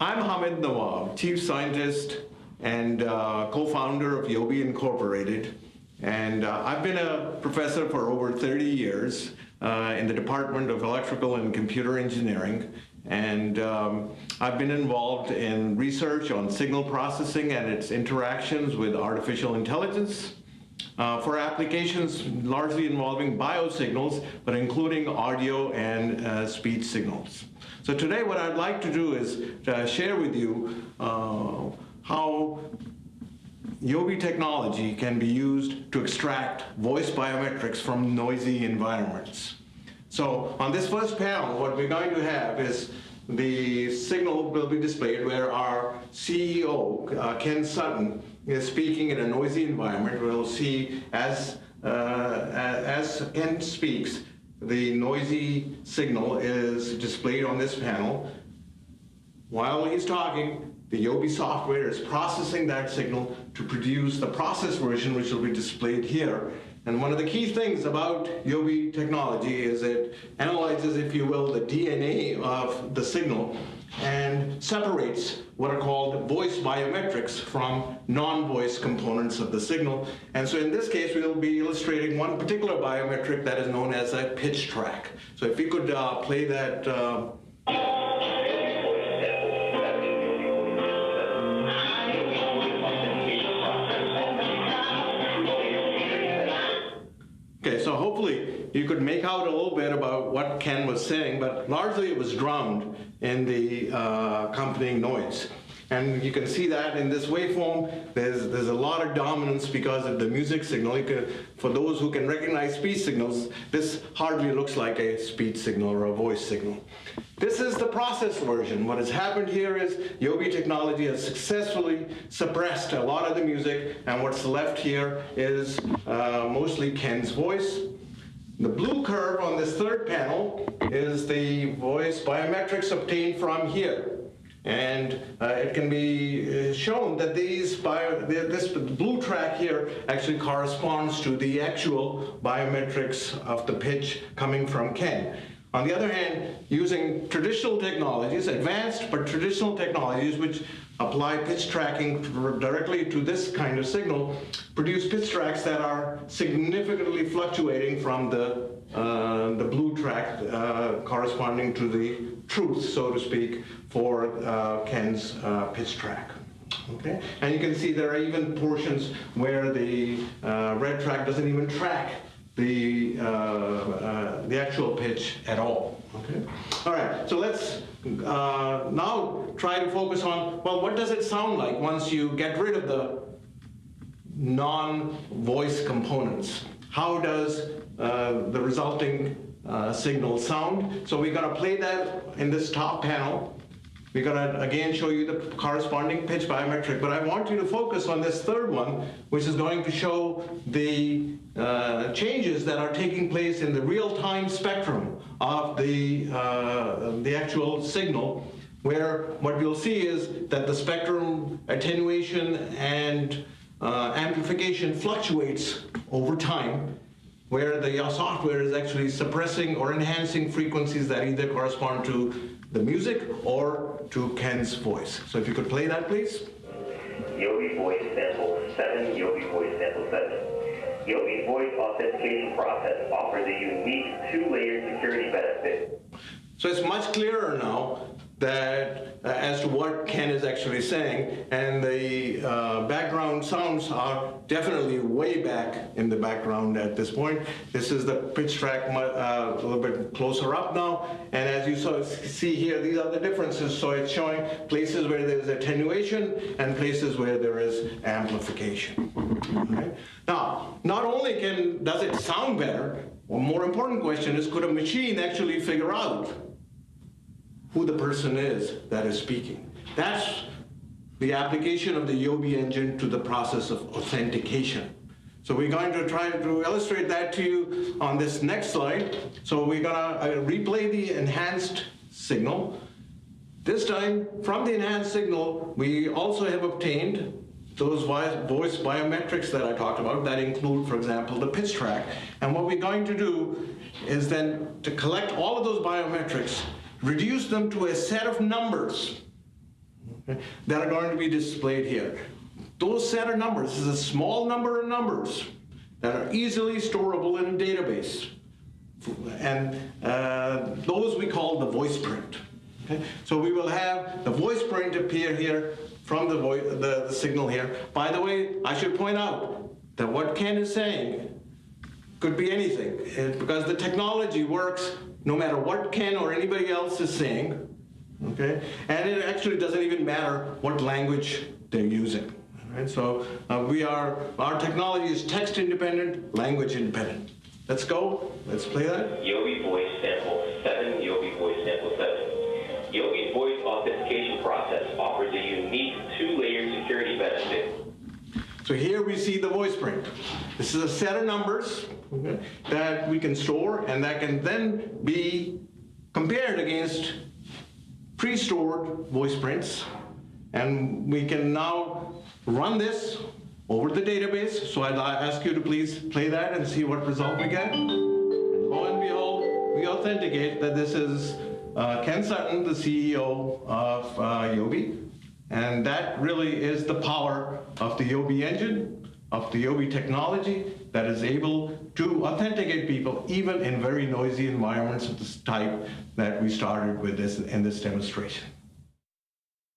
I'm Hamid Nawab, Chief Scientist and co-founder of Yobi Incorporated. And I've been a professor for over 30 years in the Department of Electrical and Computer Engineering. And I've been involved in research on signal processing and its interactions with artificial intelligence for applications largely involving biosignals, but including audio and speech signals. So today what I'd like to do is share with you how Yobi technology can be used to extract voice biometrics from noisy environments. So on this first panel, what we're going to have is the signal will be displayed where our CEO, Ken Sutton, is speaking in a noisy environment. We'll see as Ken speaks, the noisy signal is displayed on this panel. While he's talking, the Yobi software is processing that signal to produce the processed version, which will be displayed here. And one of the key things about Yobi technology is it analyzes, if you will, the DNA of the signal and separates what are called voice biometrics from non-voice components of the signal. And so in this case, we'll be illustrating one particular biometric that is known as a pitch track. So if we could play that. Okay, so hopefully you could make out a little bit about what Ken was saying, but largely it was drowned in the accompanying noise. And you can see that in this waveform, there's a lot of dominance because of the music signal. For those who can recognize speech signals, this hardly looks like a speech signal or a voice signal. This is the processed version. What has happened here is Yobi technology has successfully suppressed a lot of the music, and what's left here is mostly Ken's voice. The blue curve on this third panel is the voice biometrics obtained from here. And it can be shown that this blue track here actually corresponds to the actual biometrics of the pitch coming from Ken. On the other hand, using traditional technologies, advanced but traditional technologies which apply pitch tracking directly to this kind of signal, produce pitch tracks that are significantly fluctuating from the blue track corresponding to the truth, so to speak, for Ken's pitch track. Okay, and you can see there are even portions where the red track doesn't even track the actual pitch at all. Okay. All right. So let's now try to focus on, well, what does it sound like once you get rid of the non-voice components? How does the resulting signal sound? So we're going to play that in this top panel. We're going to again show you the corresponding pitch biometric, but I want you to focus on this third one, which is going to show the changes that are taking place in the real-time spectrum of the actual signal, where what you'll see is that the spectrum attenuation and amplification fluctuates over time, where the software is actually suppressing or enhancing frequencies that either correspond to the music or to Ken's voice. So if you could play that, please. Yobi voice sample 7, Yobi voice sample 7. Yobi's voice authentication process offers a unique two-layer security benefit. So it's much clearer now that as to what Ken is actually saying, and the background sounds are definitely way back in the background at this point. This is the pitch track a little bit closer up now, and as you see here, these are the differences. So it's showing places where there's attenuation and places where there is amplification. Right? Now, not only does it sound better, a more important question is, could a machine actually figure out who the person is that is speaking? That's the application of the Yobi engine to the process of authentication. So we're going to try to illustrate that to you on this next slide. So we're going to replay the enhanced signal. This time, from the enhanced signal, we also have obtained those voice biometrics that I talked about that include, for example, the pitch track. And what we're going to do is then to collect all of those biometrics, reduce them to a set of numbers okay, that are going to be displayed here. Those set of numbers is a small number of numbers that are easily storable in a database. And those we call the voice print. Okay? So we will have the voice print appear here from the signal here. By the way, I should point out that what Ken is saying could be anything, because the technology works no matter what Ken or anybody else is saying, okay? And it actually doesn't even matter what language they're using. Right? So our technology is text independent, language independent. Let's go. Let's play that. Yobi voice sample 7, Yobi voice sample 7. Yobi's voice authentication process offers a unique 2-layer security benefit. So here we see the voice print. This is a set of numbers, okay, that we can store and that can then be compared against pre-stored voice prints. And we can now run this over the database. So I'd ask you to please play that and see what result we get. And lo and behold, we authenticate that this is Ken Sutton, the CEO of Yobi. And that really is the power of the Yobi engine, of the Yobi technology that is able to authenticate people even in very noisy environments of this type that we started with in this demonstration.